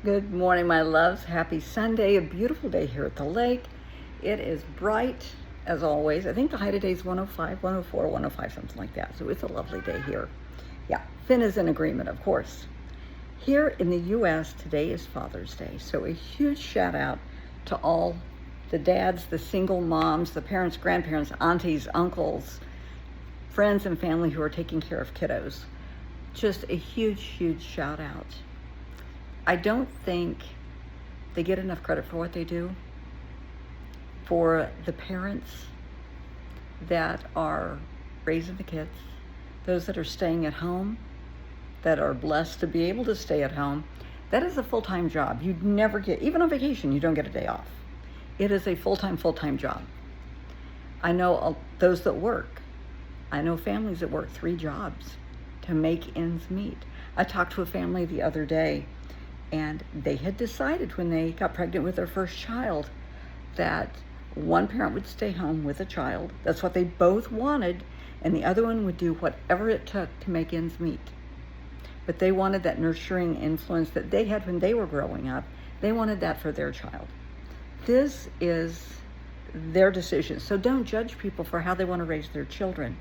Good morning, my loves. Happy Sunday. A beautiful day here at the lake. It is bright as always. I think the high today is 105, 104, 105, something like that. So it's a lovely day here. Yeah, Finn is in agreement, of course. Here in the U.S., today is Father's Day. So a huge shout out to all the dads, the single moms, the parents, grandparents, aunties, uncles, friends, and family who are taking care of kiddos. Just a huge, huge shout out. I don't think they get enough credit for what they do. For the parents that are raising the kids, those that are staying at home, that are blessed to be able to stay at home, that is a full-time job. You'd never get, even on vacation, you don't get a day off. It is a full-time job. I know those that work. I know families that work 3 jobs to make ends meet. I talked to a family the other day, and they had decided when they got pregnant with their first child that one parent would stay home with a child. That's what they both wanted, and the other one would do whatever it took to make ends meet. But they wanted that nurturing influence that they had when they were growing up. They wanted that for their child. This is their decision. So don't judge people for how they want to raise their children.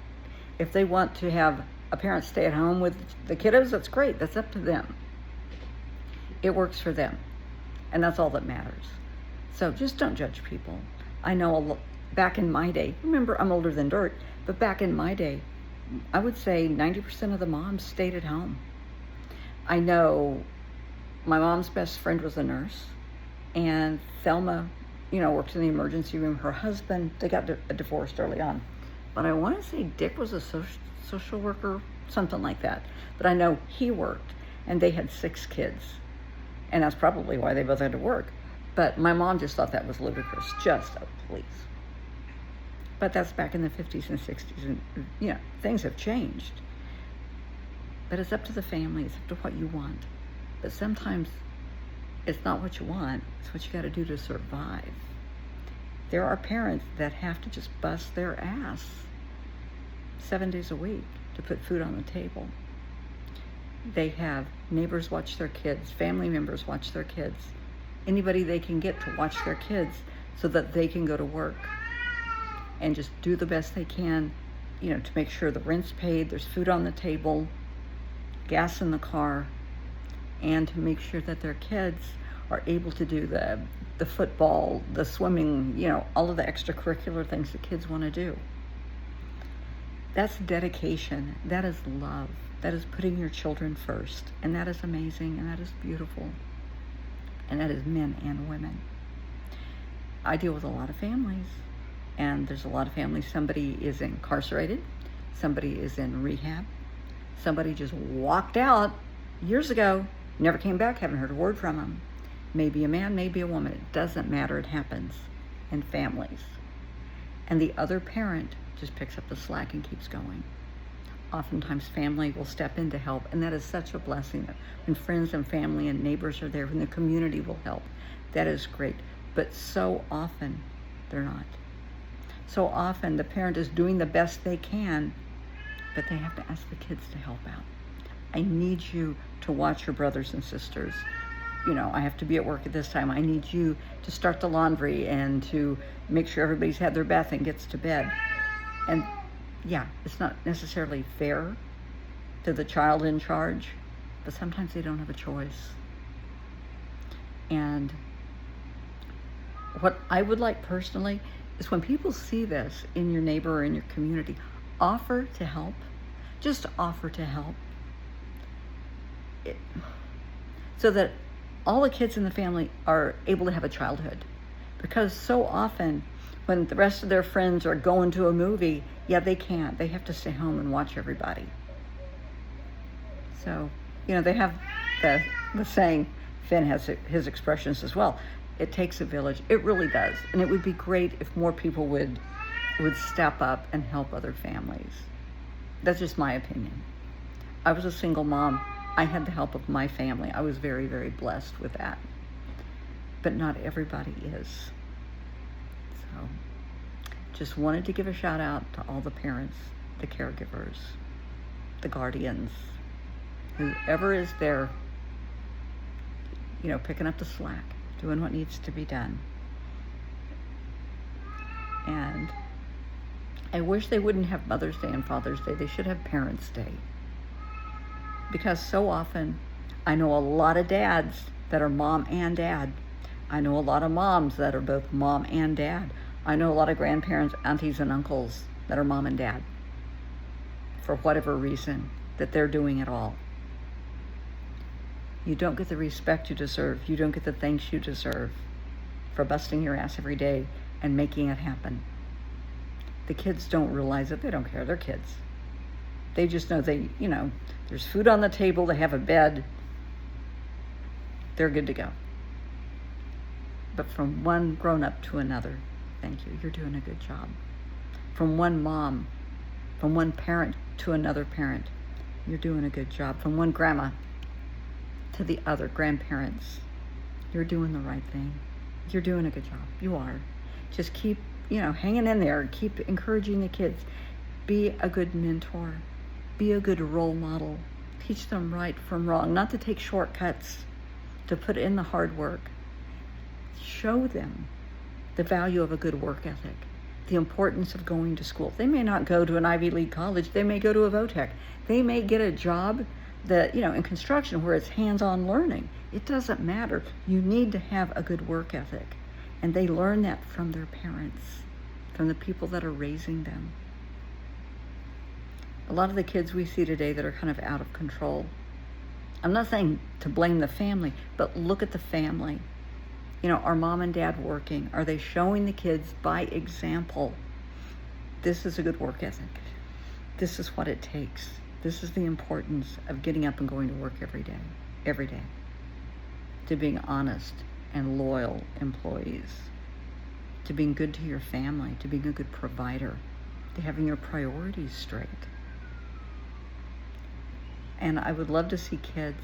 If they want to have a parent stay at home with the kiddos, that's great. That's up to them. It works for them, and that's all that matters. So just don't judge people. I know back in my day, remember I'm older than dirt, but back in my day, I would say 90% of the moms stayed at home. I know my mom's best friend was a nurse, and Thelma, worked in the emergency room. Her husband, they got divorced early on, but I want to say Dick was a social worker, something like that. But I know he worked, and they had 6 kids. And that's probably why they both had to work. But my mom just thought that was ludicrous. Just, oh, please. But that's back in the 50s and 60s. And, things have changed. But it's up to the family. It's up to what you want. But sometimes it's not what you want. It's what you got to do to survive. There are parents that have to just bust their ass 7 days a week to put food on the table. They have neighbors watch their kids, family members watch their kids, anybody they can get to watch their kids so that they can go to work and just do the best they can, to make sure the rent's paid, there's food on the table, gas in the car, and to make sure that their kids are able to do the football, the swimming, all of the extracurricular things that kids want to do. That's dedication. That is love. That is putting your children first. And that is amazing, and that is beautiful. And that is men and women. I deal with a lot of families, and there's a lot of families. Somebody is incarcerated. Somebody is in rehab. Somebody just walked out years ago, never came back, haven't heard a word from them. Maybe a man, maybe a woman. It doesn't matter. It happens in families. And the other parent just picks up the slack and keeps going. Oftentimes family will step in to help, and that is such a blessing. When friends and family and neighbors are there, when the community will help, that is great. But so often they're not. So often the parent is doing the best they can, but they have to ask the kids to help out. I need you to watch your brothers and sisters. I have to be at work at this time. I need you to start the laundry and to make sure everybody's had their bath and gets to bed. And yeah, it's not necessarily fair to the child in charge, but sometimes they don't have a choice. And what I would like personally is when people see this in your neighbor or in your community, offer to help. Just offer to help. So that all the kids in the family are able to have a childhood. Because so often when the rest of their friends are going to a movie, they can't. They have to stay home and watch everybody. So, they have the saying, Finn has his expressions as well. It takes a village. It really does. And it would be great if more people would step up and help other families. That's just my opinion. I was a single mom. I had the help of my family. I was very, very blessed with that. But not everybody is. So, just wanted to give a shout out to all the parents, the caregivers, the guardians, whoever is there picking up the slack, doing what needs to be done. And I wish they wouldn't have Mother's Day and Father's Day. They should have Parents' Day. Because so often, I know a lot of dads that are mom and dad. I know a lot of moms that are both mom and dad. I know a lot of grandparents, aunties, and uncles that are mom and dad. For whatever reason, that they're doing it all. You don't get the respect you deserve. You don't get the thanks you deserve for busting your ass every day and making it happen. The kids don't realize it. They don't care. They're kids. They just know there's food on the table. They have a bed. They're good to go. But from one grown-up to another, thank you. You're doing a good job. From one mom, from one parent to another parent, you're doing a good job. From one grandma to the other grandparents, you're doing the right thing. You're doing a good job. You are. Just keep, hanging in there. Keep encouraging the kids. Be a good mentor. Be a good role model. Teach them right from wrong. Not to take shortcuts. To put in the hard work. Show them the value of a good work ethic. The importance of going to school. They may not go to an Ivy League college. They may go to a VOTEC. They may get a job that, in construction where it's hands-on learning. It doesn't matter. You need to have a good work ethic. And they learn that from their parents, from the people that are raising them. A lot of the kids we see today that are kind of out of control. I'm not saying to blame the family, but look at the family. Are mom and dad working? Are they showing the kids by example, this is a good work ethic. This is what it takes. This is the importance of getting up and going to work every day. To being honest and loyal employees. To being good to your family. To being a good provider. To having your priorities straight. And I would love to see kids,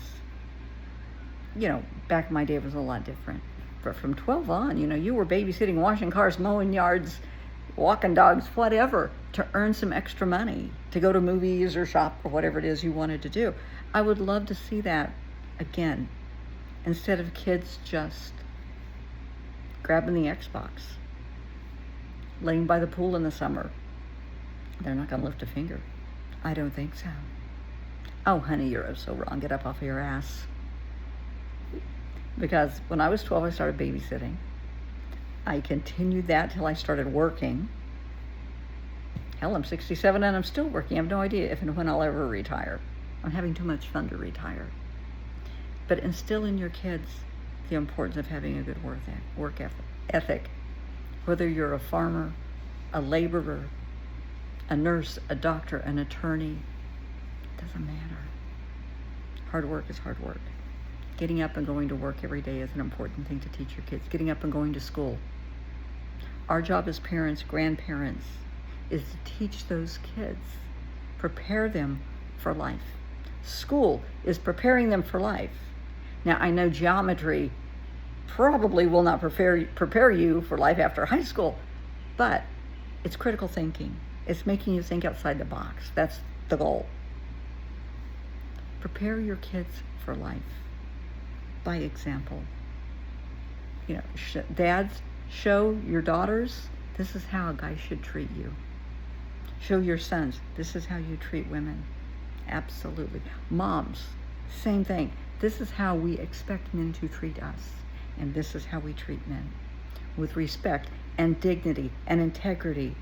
back in my day it was a lot different. But from 12 on, you were babysitting, washing cars, mowing yards, walking dogs, whatever, to earn some extra money, to go to movies or shop or whatever it is you wanted to do. I would love to see that again, instead of kids just grabbing the Xbox, laying by the pool in the summer. They're not going to lift a finger. I don't think so. Oh, honey, you're so wrong. Get up off of your ass. Because when I was 12, I started babysitting. I continued that till I started working. Hell, I'm 67 and I'm still working. I have no idea if and when I'll ever retire. I'm having too much fun to retire. But instill in your kids the importance of having a good work ethic. Whether you're a farmer, a laborer, a nurse, a doctor, an attorney, it doesn't matter. Hard work is hard work. Getting up and going to work every day is an important thing to teach your kids. Getting up and going to school. Our job as parents, grandparents, is to teach those kids, prepare them for life. School is preparing them for life. Now, I know geometry probably will not prepare you for life after high school, but it's critical thinking. It's making you think outside the box. That's the goal. Prepare your kids for life by example. Dads, show your daughters, this is how a guy should treat you. Show your sons, this is how you treat women. Absolutely. Moms, same thing. This is how we expect men to treat us, and this is how we treat men. With respect and dignity and integrity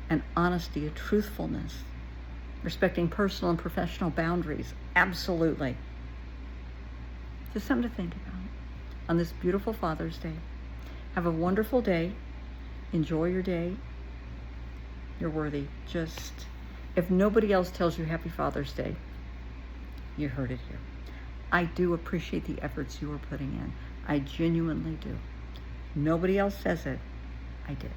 and honesty and truthfulness. Respecting personal and professional boundaries. Absolutely. Just something to think about on this beautiful Father's Day. Have a wonderful day. Enjoy your day. You're worthy. Just, if nobody else tells you Happy Father's Day, you heard it here. I do appreciate the efforts you are putting in. I genuinely do. Nobody else says it. I did.